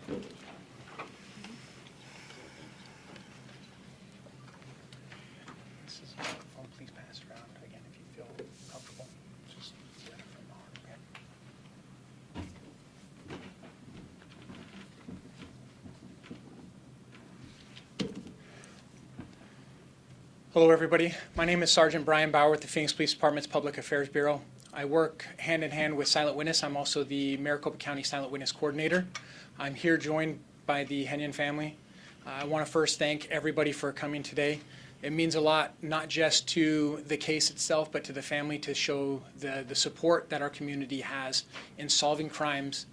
This is a phone. Please pass it around again if you feel comfortable. Just get it from the heart, okay? Hello, everybody. My name is Sergeant Brian Bauer with the Phoenix Police Department's Public Affairs Bureau. I work hand in hand with Silent Witness. I'm also the Maricopa County Silent Witness Coordinator. I'm here joined by the Henyon family. I want to first thank everybody for coming today. It means a lot, not just to the case itself, but to the family, to show the support that our community has in solving crimes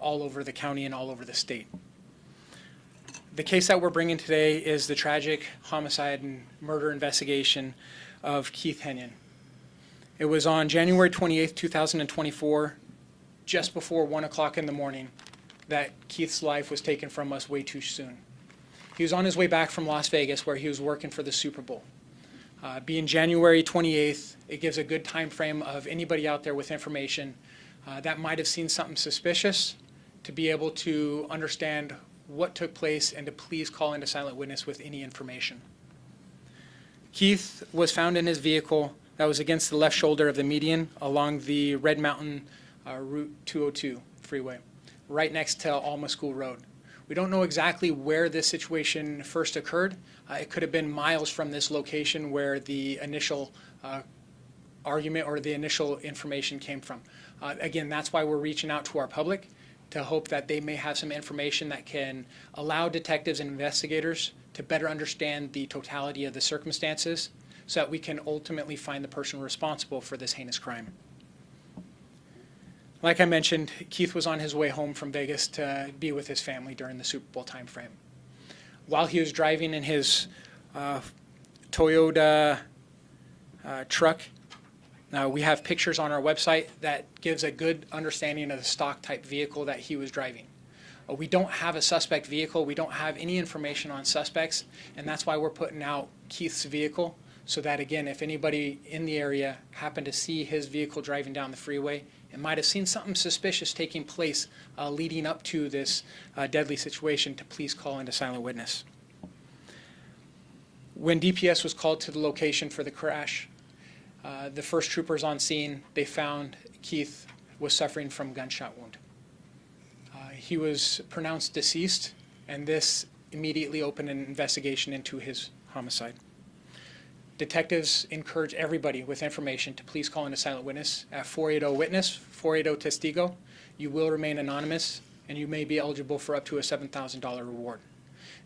all over the county and all over the state. The case that we're bringing today is the tragic homicide and murder investigation of Keith Henyon. It was on January 28th, 2024, just before 1 o'clock in the morning, that Keith's life was taken from us way too soon. He was on his way back from Las Vegas, where he was working for the Super Bowl. Being January 28th, it gives a good time frame of anybody out there with information that might have seen something suspicious to be able to understand what took place and to please call into Silent Witness with any information. Keith was found in his vehicle that was against the left shoulder of the median along the Red Mountain Route 202 freeway, right next to Alma School Road. We don't know exactly where this situation first occurred. It could have been miles from this location where the initial argument or the initial information came from. Again, that's why we're reaching out to our public to hope that they may have some information that can allow detectives and investigators to better understand the totality of the circumstances so that we can ultimately find the person responsible for this heinous crime. Like I mentioned, Keith was on his way home from Vegas to be with his family during the Super Bowl time frame. While he was driving in his Toyota truck, we have pictures on our website that gives a good understanding of the stock type vehicle that he was driving. We don't have a suspect vehicle. We don't have any information on suspects, and that's why we're putting out Keith's vehicle, so that, again, if anybody in the area happened to see his vehicle driving down the freeway and might have seen something suspicious taking place leading up to this deadly situation, to please call into Silent Witness. When DPS was called to the location for the crash, the first troopers on scene, they found Keith was suffering from a gunshot wound. He was pronounced deceased, and this immediately opened an investigation into his homicide. Detectives encourage everybody with information to please call into Silent Witness at 480-WITNESS, 480-TESTIGO. You will remain anonymous, and you may be eligible for up to a $7,000 reward.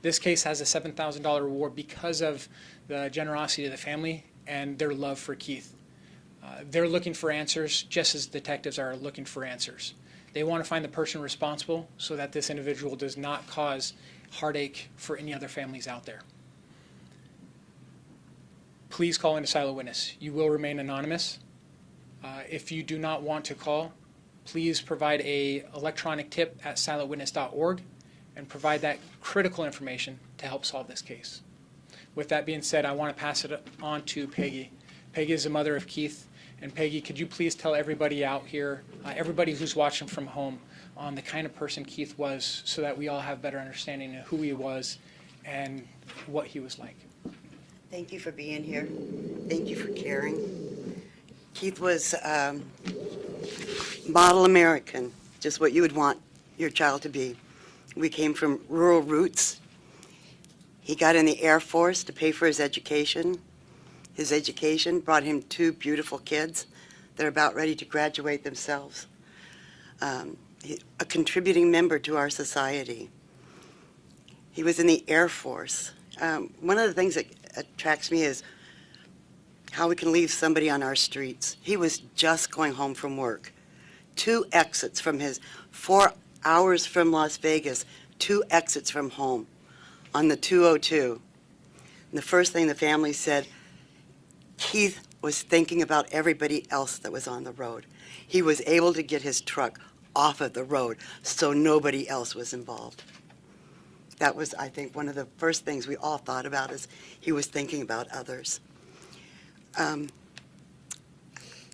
This case has a $7,000 reward because of the generosity of the family and their love for Keith. They're looking for answers just as detectives are looking for answers. They want to find the person responsible so that this individual does not cause heartache for any other families out there. Please call into Silent Witness. You will remain anonymous. If you do not want to call, please provide an electronic tip at silentwitness.org and provide that critical information to help solve this case. With that being said, I want to pass it on to Peggy. Peggy is the mother of Keith. And Peggy, could you please tell everybody out here, everybody who's watching from home, on the kind of person Keith was, so that we all have better understanding of who he was and what he was like. Thank you for being here. Thank you for caring. Keith was model American, just what you would want your child to be. We came from rural roots. He got in the Air Force to pay for his education. His education brought him 2 beautiful kids that are about ready to graduate themselves. A contributing member to our society. He was in the Air Force. One of the things that attracts me is how we can leave somebody on our streets. He was just going home from work. 2 exits from his 4 hours from Las Vegas, 2 exits from home on the 202. And the first thing the family said, Keith was thinking about everybody else that was on the road. He was able to get his truck off of the road so nobody else was involved. That was, I think, one of the first things we all thought about, is he was thinking about others.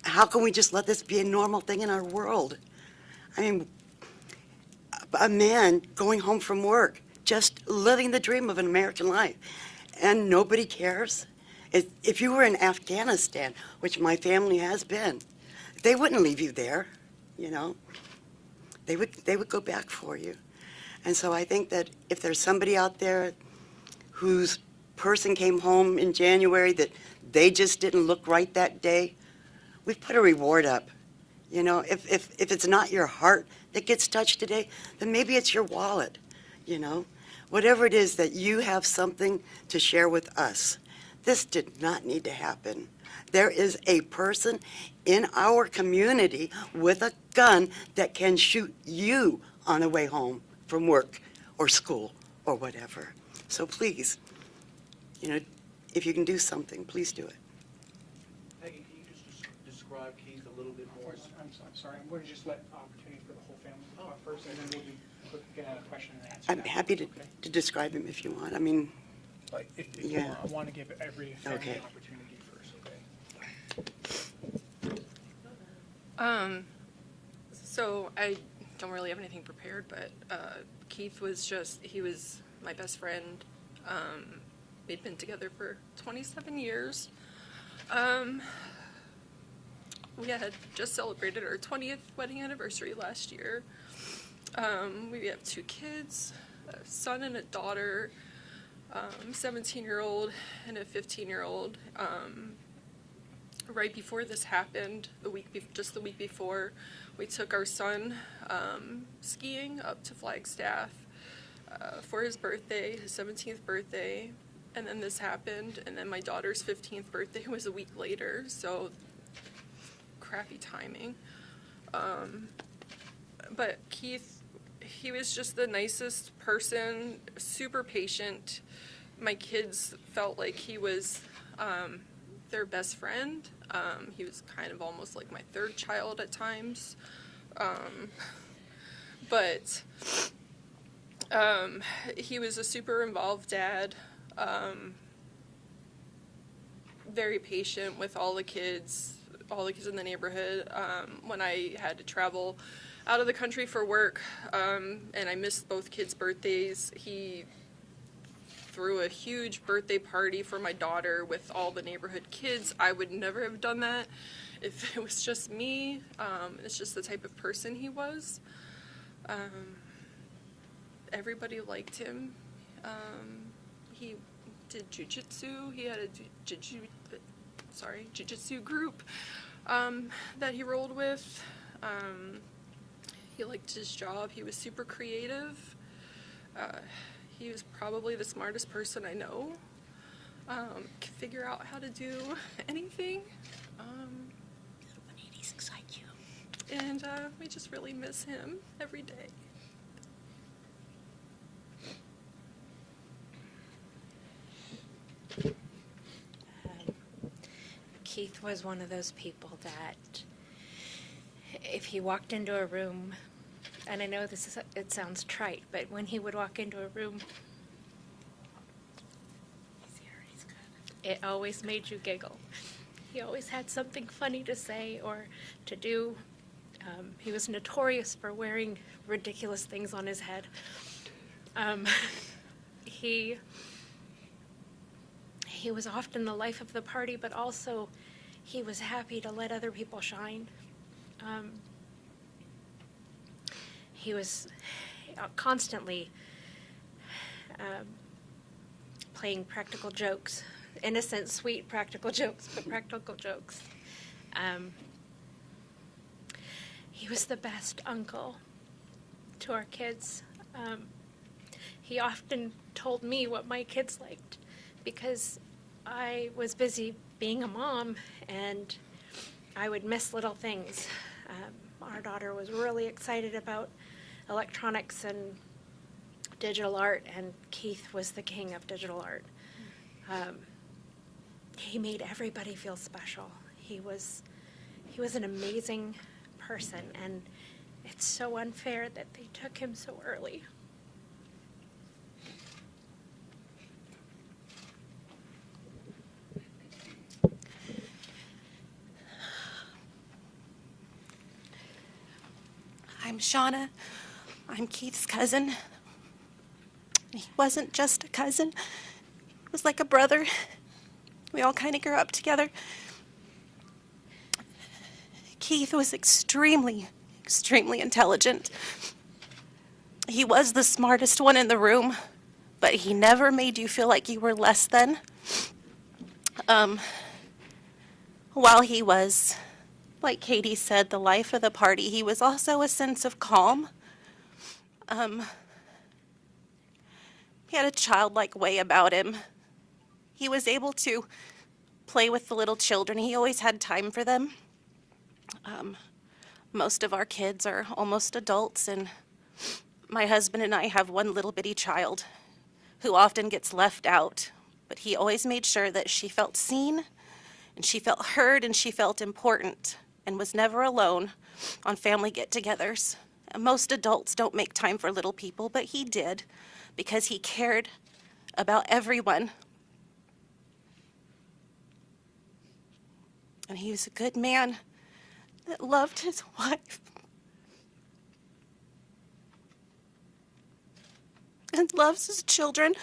How can we just let this be a normal thing in our world? I mean, a man going home from work, just living the dream of an American life, and nobody cares. If you were in Afghanistan, which my family has been, they wouldn't leave you there, you know. They would go back for you. And so I think that if there's somebody out there whose person came home in January that they just didn't look right that day, we've put a reward up. You know, if it's not your heart that gets touched today, then maybe it's your wallet, you know. Whatever it is that you have something to share with us. This did not need to happen. There is a person in our community with a gun that can shoot you on the way home from work or school or whatever. So please, you know, if you can do something, please do it. Peggy, can you just describe Keith a little bit more? I'm sorry, I'm going to just let opportunity for the whole family to talk first, and then we'll do a quick question and answer. I'm happy to describe him if you want. I mean, If you Yeah. want, I want to give every family Okay. an opportunity first, okay? So I don't really have anything prepared, but Keith was he was my best friend. We'd been together for 27 years. We had just celebrated our 20th wedding anniversary last year. We have 2 kids, a son and a daughter, 17-year-old and a 15-year-old. Right before this happened, just the week before, we took our son skiing up to Flagstaff for his birthday, his 17th birthday, and then this happened, and then my daughter's 15th birthday was a week later, so crappy timing. But Keith, he was just the nicest person, super patient. My kids felt like he was their best friend. He was kind of almost like my third child at times. But he was a super involved dad, very patient with all the kids in the neighborhood. When I had to travel out of the country for work, and I missed both kids' birthdays, he threw a huge birthday party for my daughter with all the neighborhood kids. I would never have done that if it was just me. It's just the type of person he was. Everybody liked him. He did jujitsu. He had a jujitsu group that he rolled with. He liked his job. He was super creative. He was probably the smartest person I know. Could figure out how to do anything. He's inside you. And we just really miss him every day. Keith was one of those people that if he walked into a room, and I know it sounds trite, but when he would walk into a room, it always made you giggle. He always had something funny to say or to do. He was notorious for wearing ridiculous things on his head. He was often the life of the party, but also he was happy to let other people shine. He was constantly playing practical jokes, innocent, sweet practical jokes, but practical jokes. He was the best uncle to our kids. He often told me what my kids liked because I was busy being a mom and I would miss little things. Our daughter was really excited about electronics and digital art, and Keith was the king of digital art. He made everybody feel special. He was an amazing person, and it's so unfair that they took him so early. I'm Shauna. I'm Keith's cousin. He wasn't just a cousin. He was like a brother. We all kind of grew up together. Keith was extremely intelligent. He was the smartest one in the room, but he never made you feel like you were less than. While he was, like Katie said, the life of the party, he was also a sense of calm. He had a childlike way about him. He was able to play with the little children. He always had time for them. Most of our kids are almost adults, and my husband and I have one little bitty child who often gets left out, but he always made sure that she felt seen, and she felt heard, and she felt important, and was never alone on family get-togethers. Most adults don't make time for little people, but he did, because he cared about everyone. And he was a good man that loved his wife and loves his children.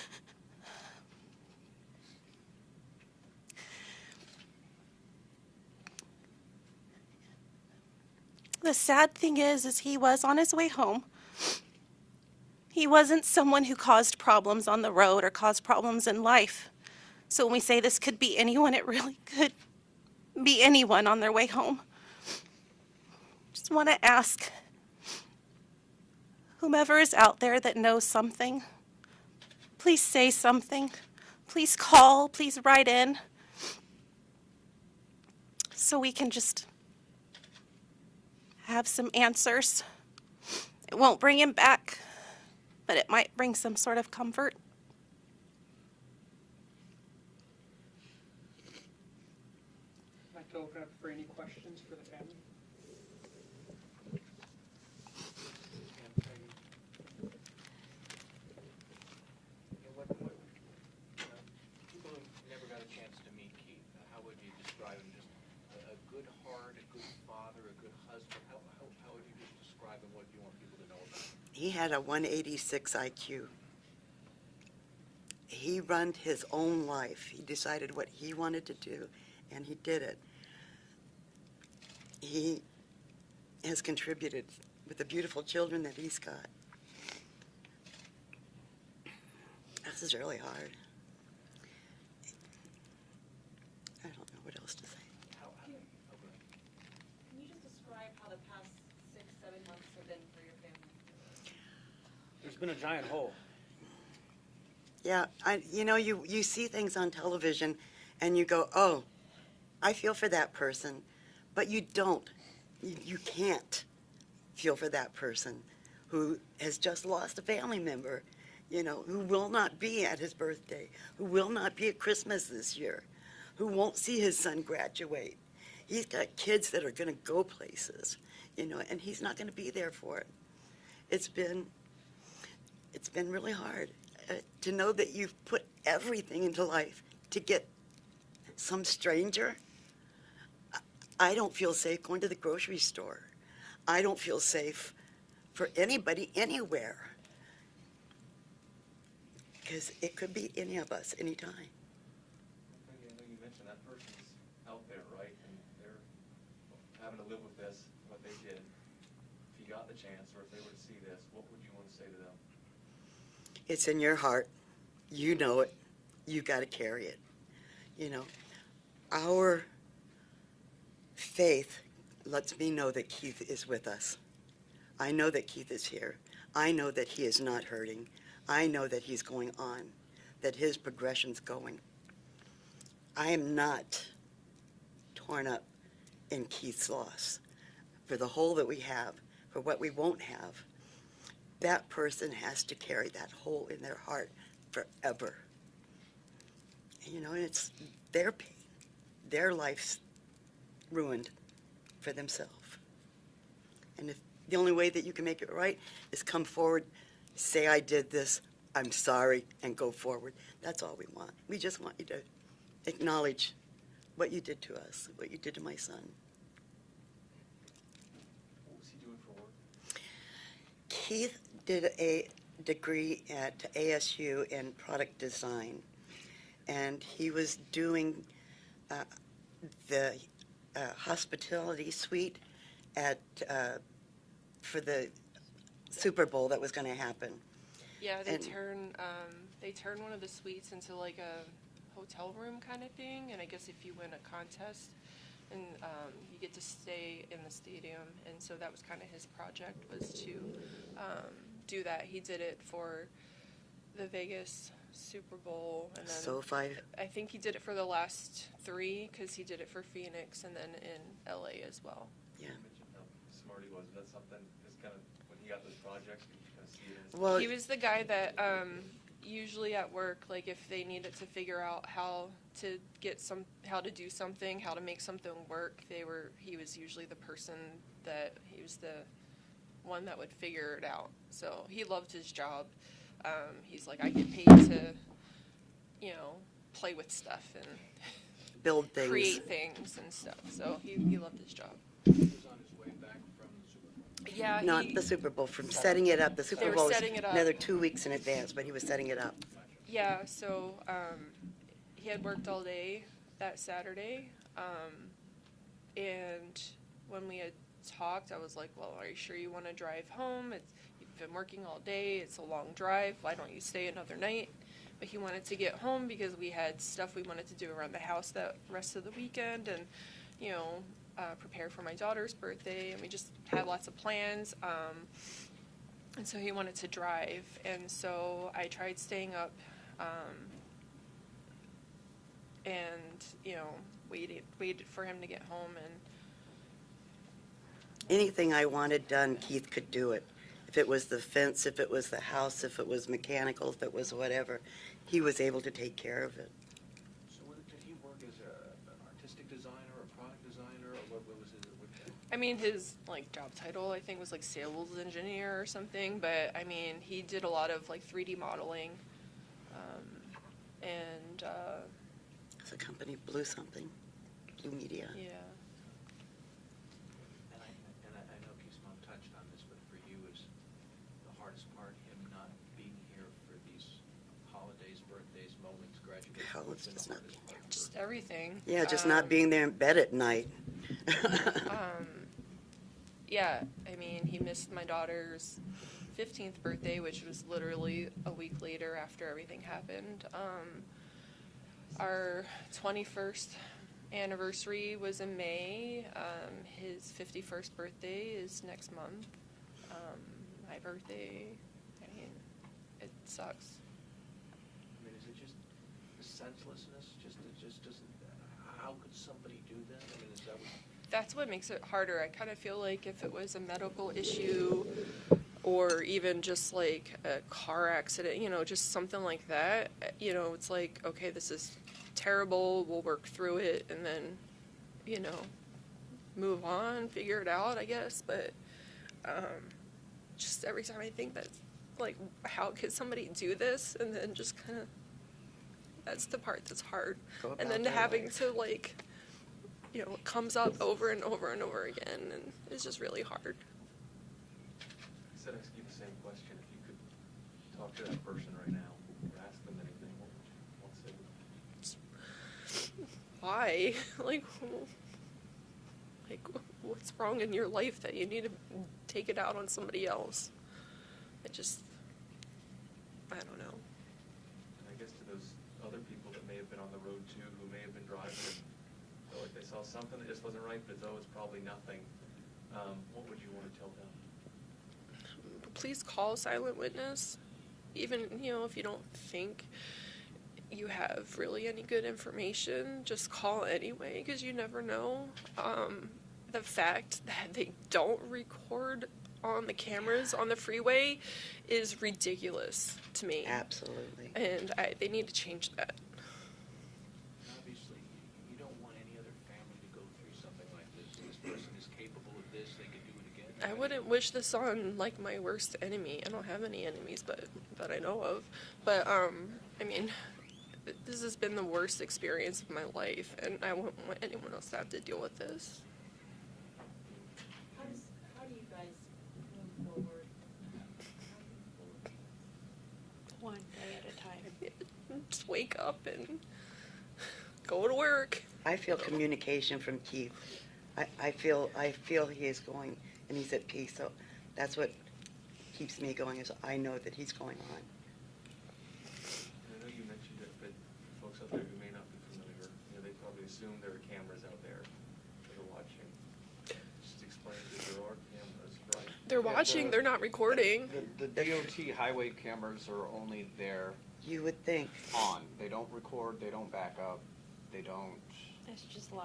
The sad thing is he was on his way home. He wasn't someone who caused problems on the road or caused problems in life. So when we say this could be anyone, it really could be anyone on their way home. Just want to ask whomever is out there that knows something, please say something. Please call, please write in, so we can just have some answers. It won't bring him back, but it might bring some sort of comfort. I'd like to open up for any questions for the family. People who never got a chance to meet Keith, how would you describe him? Just a good heart, a good father, a good husband? How would you just describe him? What do you want people to know about him? He had a 186 IQ. He ran his own life. He decided what he wanted to do, and he did it. He has contributed with the beautiful children that he's got. This is really hard. I don't know what else to say. Can you just describe how the past 6-7 months have been for your family? There's been a giant hole. Yeah, you see things on television and you go, oh, I feel for that person, but you don't. You can't feel for that person who has just lost a family member, who will not be at his birthday, who will not be at Christmas this year, who won't see his son graduate. He's got kids that are going to go places, and he's not going to be there for it. It's been really hard to know that you've put everything into life to get some stranger. I don't feel safe going to the grocery store. I don't feel safe for anybody anywhere, because it could be any of us anytime. I know you mentioned that person's out there, right? And they're having to live with this, what they did. If you got the chance, or if they were to see this, what would you want to say to them? It's in your heart. You know it. You got to carry it. Our faith lets me know that Keith is with us. I know that Keith is here. I know that he is not hurting. I know that he's going on, that his progression's going. I am not torn up in Keith's loss. For the hole that we have, for what we won't have, that person has to carry that hole in their heart forever. And it's their pain, their life's ruined for themselves. And if the only way that you can make it right is come forward, say I did this, I'm sorry, and go forward. That's all we want. We just want you to acknowledge what you did to us, what you did to my son. What was he doing for work? Keith did a degree at ASU in product design, and he was doing the hospitality suite at for the Super Bowl that was going to happen. Yeah, And- they turn one of the suites into like a hotel room kind of thing, and I guess if you win a contest, and you get to stay in the stadium, and so that was kind of his project, was to do that. He did it for the Vegas Super Bowl, and then SoFi. I think he did it for the last 3, because he did it for Phoenix and then in LA as well. Yeah. You mentioned how smart he was. Is that something, just kind of, when he got those projects, did you kind of see it as? Well, He was the guy that usually at work, like if they needed to figure out how to do something, how to make something work, he was usually the person he was the one that would figure it out. So he loved his job. He's like, I get paid to, play with stuff and build things. create things and stuff. So he loved his job. He was on his way back from the Super Bowl. Yeah, Not the Super Bowl, from setting it up. The They Super were Bowl was setting it up. another 2 weeks in advance, but he was setting it up. Yeah, so he had worked all day that Saturday, and when we had talked, I was like, well, are you sure you want to drive home? You've been working all day, it's a long drive, why don't you stay another night? But he wanted to get home because we had stuff we wanted to do around the house that rest of the weekend, and, prepare for my daughter's birthday, and we just had lots of plans. And so he wanted to drive, and so I tried staying up and, waited for him to get home. And Anything I wanted done, Keith could do it. If it was the fence, if it was the house, if it was mechanical, if it was whatever, he was able to take care of it. So did he work as an artistic designer, a product designer, or what was his? I mean, his job title I think was sales engineer or something, but I mean he did a lot of 3D modeling, and It's a company, Blue something, Blue Media. yeah. And I know Keith's mom touched on this, but for you is the hardest part him not being here for these holidays, birthdays, moments, graduations. Hell, What's it's been the just not hardest part for- Just everything. Yeah, just not being there in bed at night. Yeah, I mean, he missed my daughter's 15th birthday, which was literally a week later after everything happened. Our 21st anniversary was in May. His 51st birthday is next month. My birthday, I mean, it sucks. I mean, is it just the senselessness? It just doesn't. How could somebody do that? I mean, is that what? That's what makes it harder. I kind of feel like if it was a medical issue or even just a car accident, just something like that, it's like, okay, this is terrible, we'll work through it and then, move on, figure it out, I guess. But just every time I think that, how could somebody do this? And then just kind of, that's the part that's hard. Go about And then their having life. to it comes up over and over and over again, and it's just really hard. I said ask you the same question. If you could talk to that person right now or ask them anything, what would you say? Why? What's wrong in your life that you need to take it out on somebody else? I don't know. And I guess to those other people that may have been on the road too, who may have been driving, felt like they saw something that just wasn't right, but it's probably nothing. What would you want to tell them? Please call Silent Witness. Even, if you don't think you have really any good information, just call anyway, because you never know. The fact that they don't record on the cameras on the freeway is ridiculous to me. Absolutely. And they need to change that. Obviously, you don't want any other family to go through something like this. This person is capable of this. They could do it again. I wouldn't wish this on my worst enemy. I don't have any enemies, but that I know of. But I mean, this has been the worst experience of my life, and I wouldn't want anyone else to have to deal with this. How do you guys move forward? One day at a time. Just wake up and go to work. I feel communication from Keith. I feel he is going and he's at peace. So that's what keeps me going, is I know that he's going on. I know you mentioned it, but folks out there who may not be familiar, they probably assume there are cameras out there that are watching. Just explain that there are cameras, right? They're watching, they're not recording. The DOT highway cameras are only there You would think. on. They don't record, they don't back up, they don't, It's just live.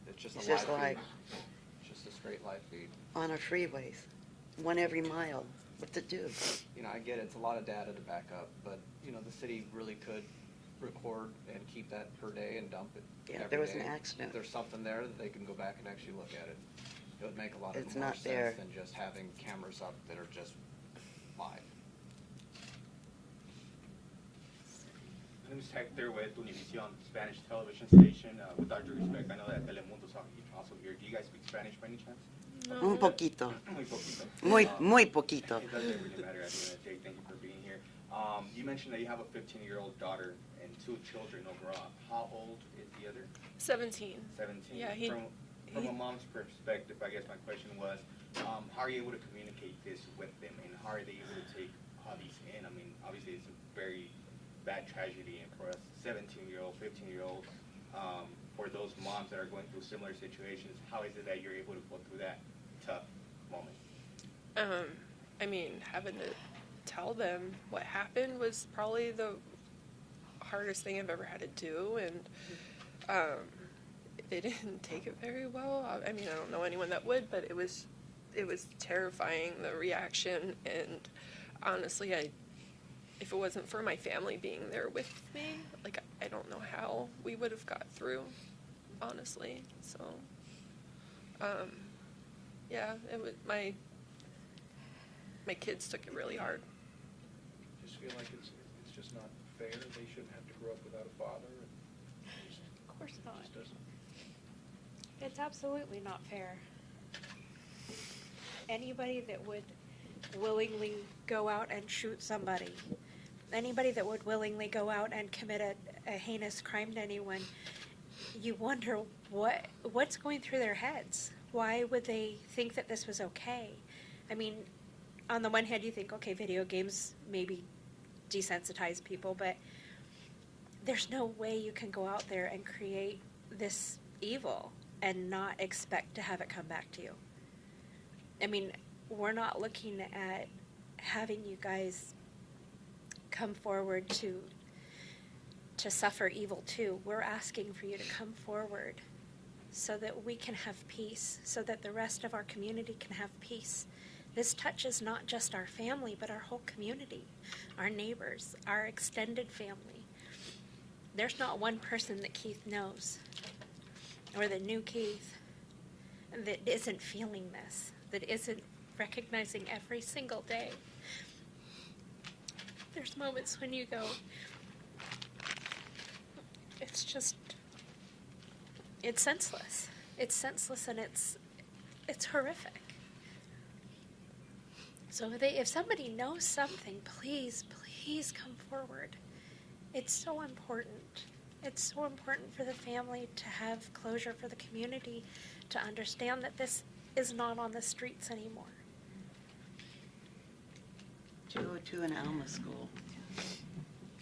it's just It's a live just feed. live. It's just a straight live feed. On our freeways, one every mile. What to do? I get it's a lot of data to back up, but, the city really could record and keep that per day and dump it Yeah, every there was an day. accident. If there's something there that they can go back and actually look at it. It would make a lot of It's more not there. sense than just having cameras up that are just live. My name is Hector with Univision Spanish television station. With all due respect, I know that Telemundo's also here. Do you guys speak Spanish by any chance? Un poquito. Muy poquito. Muy poquito. It doesn't really matter at the end of the day. Thank you for being here. You mentioned that you have a 15-year-old daughter and 2 children overall. How old is the other? 17. 17. Yeah, From a mom's perspective, I guess my question was, how are you able to communicate this with them, and how are they able to take all these in? I mean, obviously it's a very bad tragedy, and for a 17-year-old, 15-year-old, for those moms that are going through similar situations, how is it that you're able to go through that tough moment? Having to tell them what happened was probably the hardest thing I've ever had to do, and they didn't take it very well. I don't know anyone that would, but it was terrifying, the reaction, and honestly, if it wasn't for my family being there with me, I don't know how we would have got through, honestly. So, it was my kids took it really hard. Just feel like it's just not fair. They shouldn't have to grow up without a father. Of course not. Just doesn't. It's absolutely not fair. Anybody that would willingly go out and shoot somebody, anybody that would willingly go out and commit a heinous crime to anyone, you wonder what's going through their heads. Why would they think that this was okay? On the one hand, you think, okay, video games maybe desensitize people, but there's no way you can go out there and create this evil and not expect to have it come back to you. We're not looking at having you guys come forward to suffer evil too. We're asking for you to come forward so that we can have peace, so that the rest of our community can have peace. This touches not just our family, but our whole community, our neighbors, our extended family. There's not one person that Keith knows, or that knew Keith, that isn't feeling this, that isn't recognizing every single day. There's moments when you go, it's senseless. It's senseless, and it's horrific. So if somebody knows something, please come forward. It's so important. It's so important for the family to have closure, for the community to understand that this is not on the streets anymore. To go to an Alma school.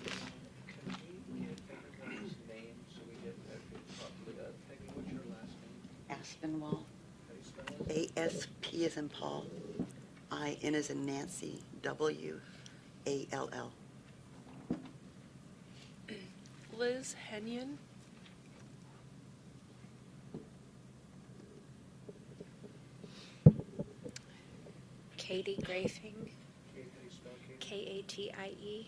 Can we get everyone's name so we get that properly? Peggy, what's your last name? Aspinwall. How do you spell it? A-S-P as in Paul. I-N as in Nancy. W-A-L-L. Liz Henyon. Katie Grafing, Kate, how do you spell Kate? K-A-T-I-E,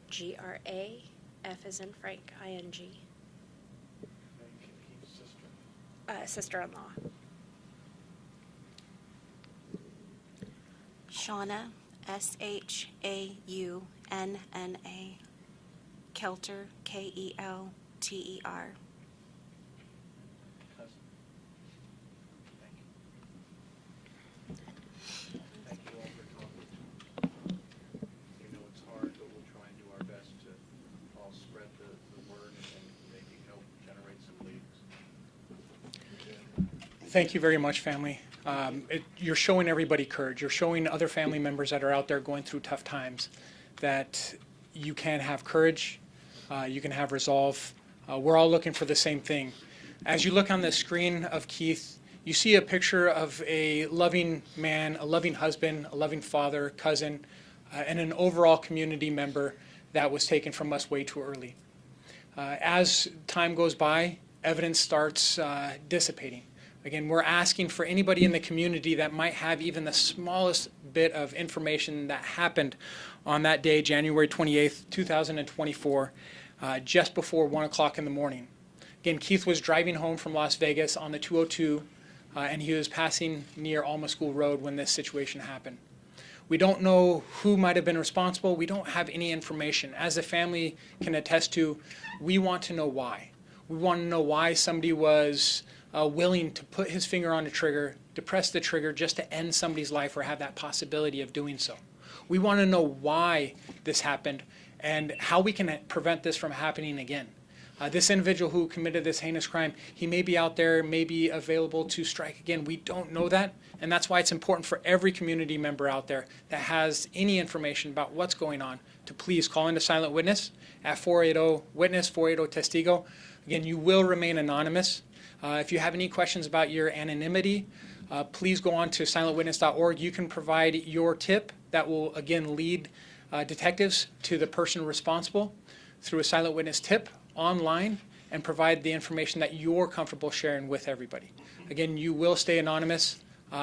G-R-A-F as in Frank, I-N-G. And Keith's sister. Sister-in-law. Shauna, S-H-A-U-N-N-A. Kelter, K-E-L-T-E-R. Cousin. Thank you. Thank you all for talking. You know it's hard, but we'll try Thank you very much, family. You're showing everybody courage. You're showing other family members that are out there going through tough times that you can have courage, you can have resolve. We're all looking for the same thing. As you look on the screen of Keith, you see a picture of a loving man, a loving husband, a loving father, cousin, and an overall community member that was taken from us way too early. As time goes by, evidence starts dissipating. Again, we're asking for anybody in the community that might have even the smallest bit of information that happened on that day, January 28th, 2024, just before 1 o'clock in the morning. Again, Keith was driving home from Las Vegas on the 202, and he was passing near Alma School Road when this situation happened. We don't know who might have been responsible. We don't have any information. As a family can attest to, we want to know why. We want to know why somebody was willing to put his finger on the trigger, to press the trigger just to end somebody's life or have that possibility of doing so. We want to know why this happened and how we can prevent this from happening again. This individual who committed this heinous crime, he may be out there, may be available to strike again. We don't know that, and that's why it's important for every community member out there that has any information about what's going on to please call into Silent Witness at 480-WITNESS, 480-TESTIGO. Again, you will remain anonymous. If you have any questions about your anonymity, please go on to silentwitness.org. You can provide your tip that will, again, lead detectives to the person responsible through a Silent Witness tip online and provide the information that you're comfortable sharing with everybody. Again, you will stay anonymous.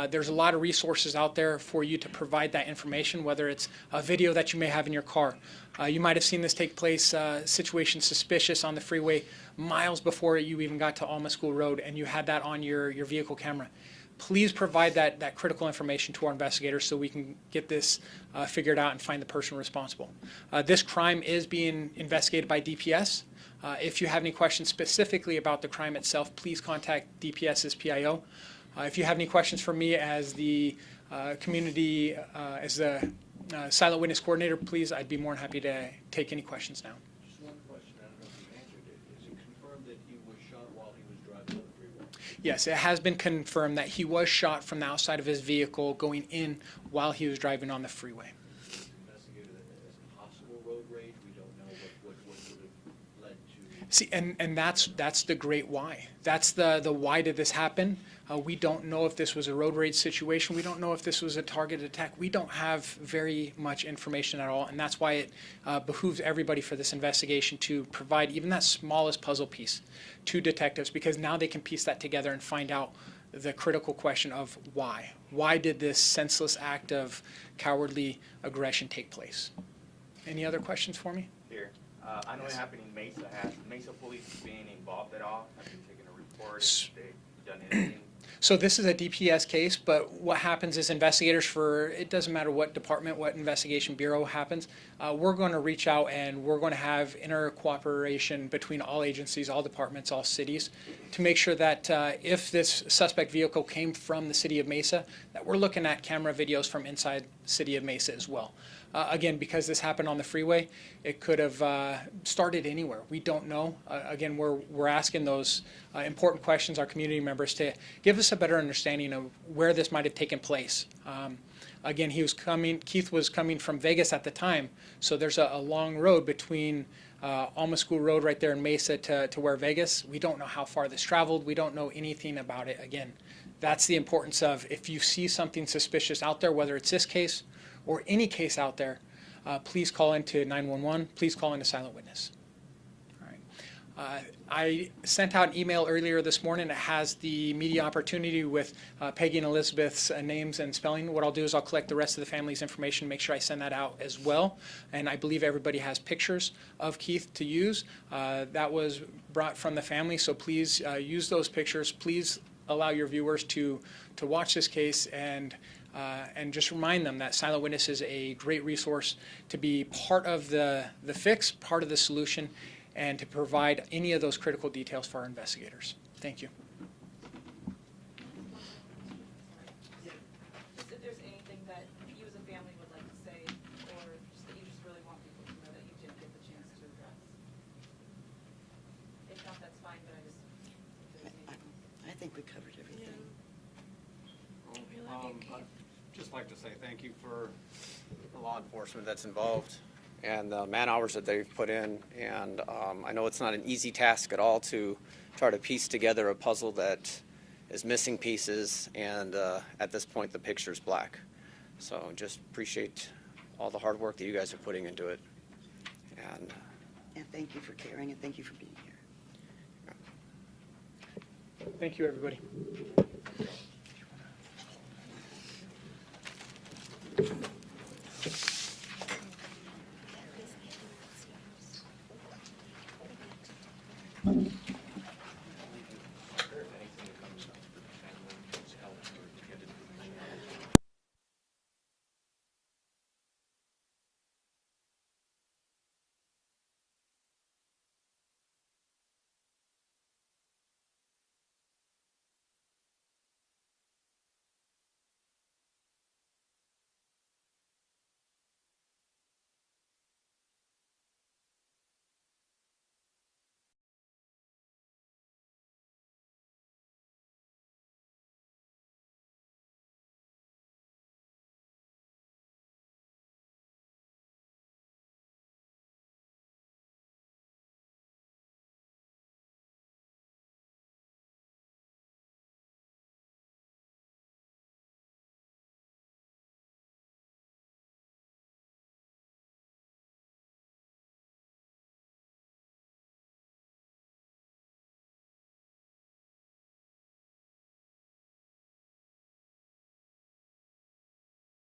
There's a lot of resources out there for you to provide that information, whether it's a video that you may have in your car. You might have seen this take place, situation suspicious on the freeway miles before you even got to Alma School Road, and you had that on your vehicle camera. Please provide that critical information to our investigators so we can get this figured out and find the person responsible. This crime is being investigated by DPS. If you have any questions specifically about the crime itself, please contact DPS's PIO. If you have any questions for me as the community, as the Silent Witness Coordinator, please, I'd be more than happy to take any questions now. Just one question, I don't know if you answered it. Is it confirmed that he was shot while he was driving on the freeway? Yes, it has been confirmed that he was shot from the outside of his vehicle going in while he was driving on the freeway. Investigated it as a possible road rage. We don't know what would have led to. See, and that's the great why. That's the why did this happen? We don't know if this was a road rage situation. We don't know if this was a targeted attack. We don't have very much information at all, and that's why it behooves everybody for this investigation to provide even that smallest puzzle piece to detectives, because now they can piece that together and find out the critical question of why. Why did this senseless act of cowardly aggression take place? Any other questions for me? Here, I know it happened in Mesa. Has Mesa police been involved at all? Have they taken a report? Have they done anything? So this is a DPS case, but what happens is investigators it doesn't matter what department, what investigation bureau happens, we're going to reach out and we're going to have inter-cooperation between all agencies, all departments, all cities to make sure that if this suspect vehicle came from the city of Mesa, that we're looking at camera videos from inside the city of Mesa as well. Again, because this happened on the freeway, it could have started anywhere. We don't know. Again, we're asking those important questions, our community members, to give us a better understanding of where this might have taken place. Again, Keith was coming from Vegas at the time, so there's a long road between Alma School Road right there in Mesa to where Vegas. We don't know how far this traveled. We don't know anything about it. Again, that's the importance of if you see something suspicious out there, whether it's this case or any case out there, please call into 911. Please call into Silent Witness. All right. I sent out an email earlier this morning that has the media opportunity with Peggy and Elizabeth's names and spelling. What I'll do is I'll collect the rest of the family's information, make sure I send that out as well. And I believe everybody has pictures of Keith to use. That was brought from the family, so please use those pictures. Please allow your viewers to watch this case and just remind them that Silent Witness is a great resource to be part of the fix, part of the solution, and to provide any of those critical details for our investigators. Thank you. Just if there's anything that you as a family would like to say, or just that you just really want people to know that you didn't get the chance to address. If not, that's fine, but I just, if there's anything. I think we covered everything. like to say thank you for the law enforcement that's involved and the man hours that they've put in. And I know it's not an easy task at all to try to piece together a puzzle that is missing pieces, and at this point the picture's black. So just appreciate all the hard work that you guys are putting into it. And And thank you for caring, and thank you for being here. Thank you, everybody. Thank you.